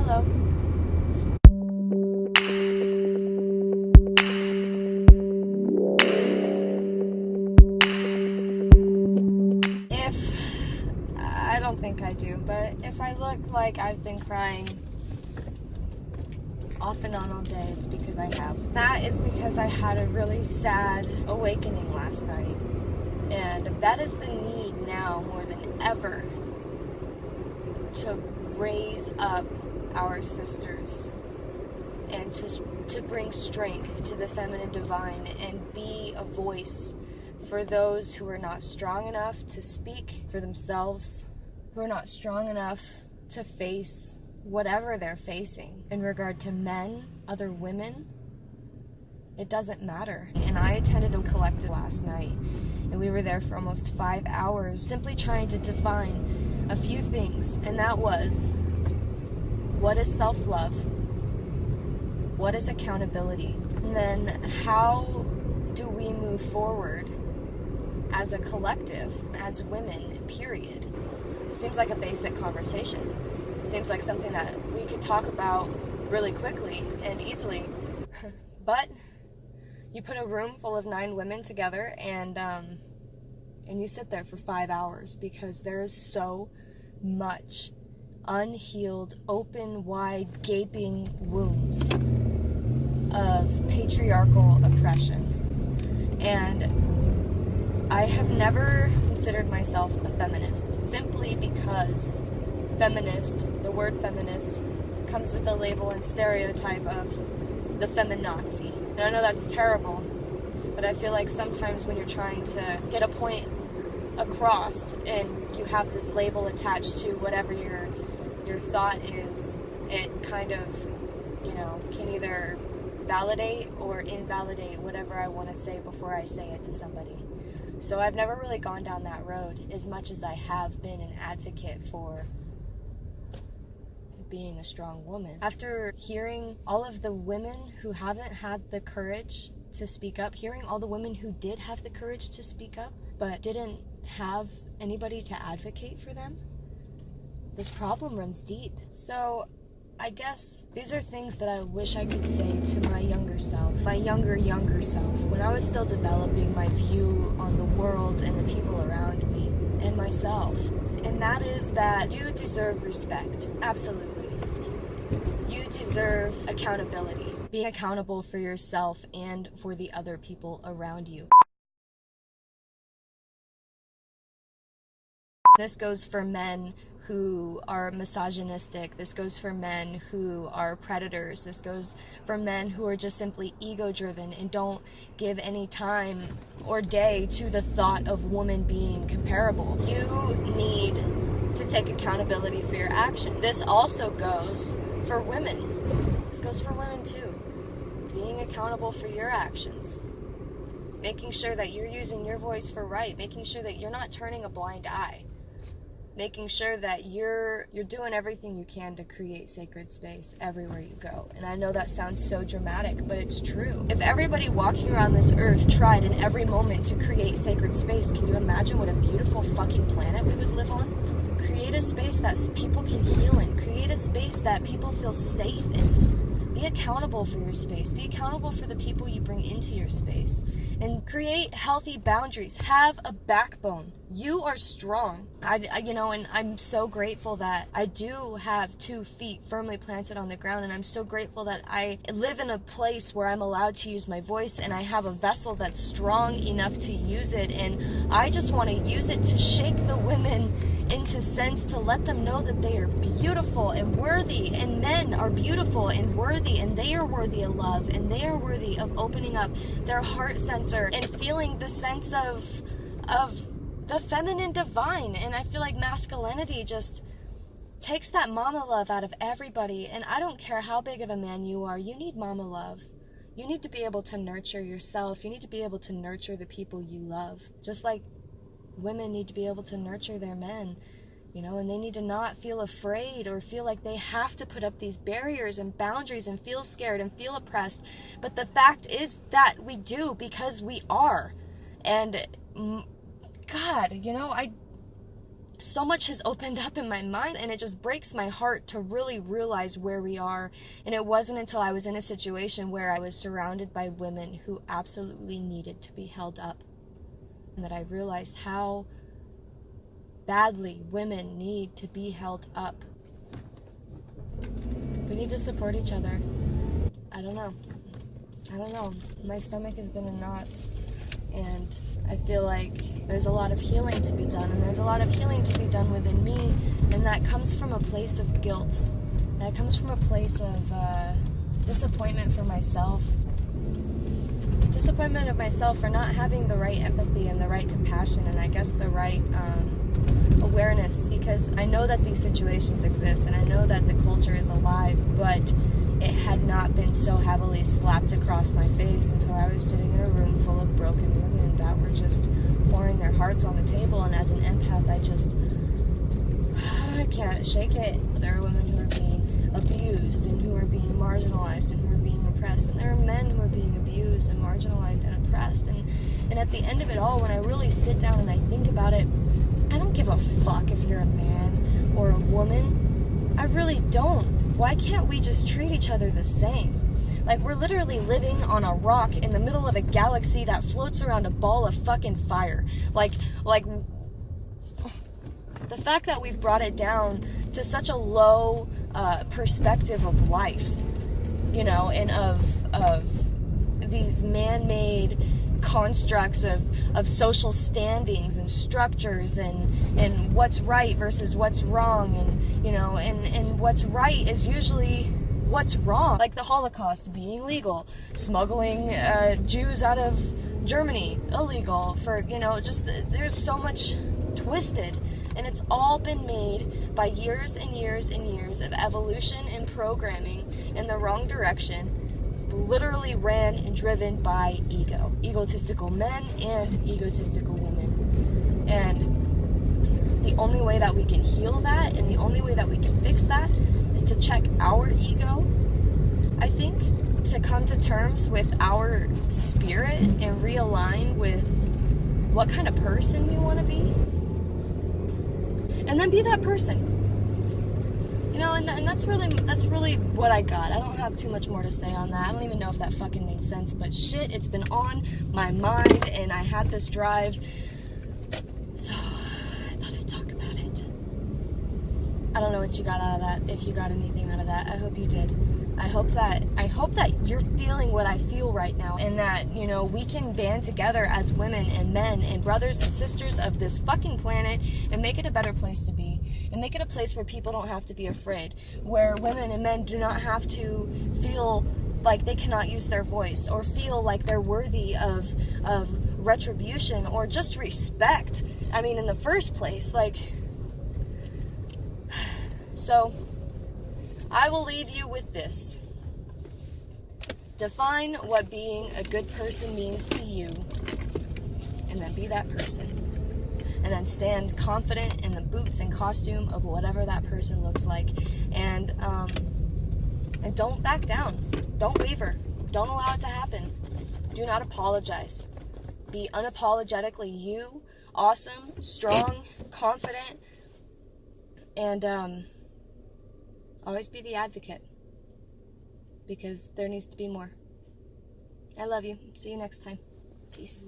Hello. I don't think I do, but if I look like I've been crying off and on all day, it's because I have. That is because I had a really sad awakening last night. And that is the need now more than ever to raise up our sisters and to bring strength to the feminine divine and be a voice for those who are not strong enough to speak for themselves, who are not strong enough to face whatever they're facing in regard to men, other women. It doesn't matter. And I attended a collective last night, and we were there for almost 5 hours simply trying to define a few things, and that was, what is self-love? What is accountability? And then how do we move forward as a collective, as women, period? It seems like a basic conversation. It seems like something that we could talk about really quickly and easily. But you put a room full of 9 women together and you sit there for 5 hours because there is so much unhealed, open, wide, gaping wounds of patriarchal oppression. And I have never considered myself a feminist, simply because the word feminist, comes with a label and stereotype of the feminazi. And I know that's terrible, but I feel like sometimes when you're trying to get a point across and you have this label attached to whatever your thought is, it kind of, can either validate or invalidate whatever I want to say before I say it to somebody. So I've never really gone down that road as much as I have been an advocate for being a strong woman. After hearing all of the women who haven't had the courage to speak up, hearing all the women who did have the courage to speak up but didn't have anybody to advocate for them, this problem runs deep. So I guess these are things that I wish I could say to my younger self, my younger self, when I was still developing my view on the world and the people around me and myself. And that is that you deserve respect. Absolutely. You deserve accountability. Being accountable for yourself and for the other people around you. This goes for men who are misogynistic. This goes for men who are predators. This goes for men who are just simply ego-driven and don't give any time or day to the thought of woman being comparable. You need to take accountability for your action. This also goes for women. This goes for women too. Being accountable for your actions. Making sure that you're using your voice for right. Making sure that you're not turning a blind eye. Making sure that you're doing everything you can to create sacred space everywhere you go. And I know that sounds so dramatic, but it's true. If everybody walking around this earth tried in every moment to create sacred space, can you imagine what a beautiful fucking planet we would live on? Create a space that people can heal in. Create a space that people feel safe in. Be accountable for your space. Be accountable for the people you bring into your space. And create healthy boundaries. Have a backbone. You are strong. And I'm so grateful that I do have 2 feet firmly planted on the ground, and I'm so grateful that I live in a place where I'm allowed to use my voice, and I have a vessel that's strong enough to use it, and I just want to use it to shake the women into sense, to let them know that they are beautiful and worthy, and men are beautiful and worthy, and they are worthy of love, and they are worthy of opening up their heart sensor and feeling the sense of the feminine divine. And I feel like masculinity just takes that mama love out of everybody. And I don't care how big of a man you are, you need mama love. You need to be able to nurture yourself. You need to be able to nurture the people you love. Just like women need to be able to nurture their men, and they need to not feel afraid or feel like they have to put up these barriers and boundaries and feel scared and feel oppressed. But the fact is that we do, because we are. And God, so much has opened up in my mind, and it just breaks my heart to really realize where we are. And it wasn't until I was in a situation where I was surrounded by women who absolutely needed to be held up, and that I realized how badly women need to be held up. We need to support each other. I don't know. My stomach has been in knots, and I feel like there's a lot of healing to be done, and there's a lot of healing to be done within me, and that comes from a place of guilt. That comes from a place of disappointment for myself. Disappointment of myself for not having the right empathy and the right compassion, and I guess the right awareness, because I know that these situations exist, and I know that the culture is alive, but it had not been so heavily slapped across my face until I was sitting in a room full of broken women that were just pouring their hearts on the table. And as an empath, I can't shake it. There are women who are being abused and who are being marginalized and who are being oppressed, and there are men who are being abused and marginalized and oppressed, and at the end of it all, when I really sit down and I think about it, I don't give a fuck if you're a man or a woman. I really don't. Why can't we just treat each other the same? Like, we're literally living on a rock in the middle of a galaxy that floats around a ball of fucking fire. Like the fact that we've brought it down to such a low perspective of life, you know, and of these man-made constructs of social standings and structures and what's right versus what's wrong, and, you know, and what's right is usually what's wrong. Like the Holocaust being legal, smuggling Jews out of Germany illegal, for, you know, just there's so much twisted, and it's all been made by years and years and years of evolution and programming in the wrong direction, literally ran and driven by egotistical men and egotistical women. And the only way that we can heal that, and the only way that we can fix that, is to check our ego, I think, to come to terms with our spirit and realign with what kind of person we want to be, and then be that person. You know, and that's really what I got. I don't have too much more to say on that. I don't even know if that fucking made sense, but shit, it's been on my mind, and I had this drive, so I thought I'd talk about it. I don't know what you got out of that, if you got anything out of that. I hope you did. I hope that you're feeling what I feel right now, and that, you know, we can band together as women and men and brothers and sisters of this fucking planet and make it a better place to be, and make it a place where people don't have to be afraid, where women and men do not have to feel like they cannot use their voice, or feel like they're worthy of retribution or just respect. I mean, in the first place, like, so I will leave you with this. Define what being a good person means to you, and then be that person. And then stand confident in the boots and costume of whatever that person looks like. And don't back down. Don't waver. Don't allow it to happen. Do not apologize. Be unapologetically you, awesome, strong, confident, and always be the advocate, because there needs to be more. I love you. See you next time. Peace.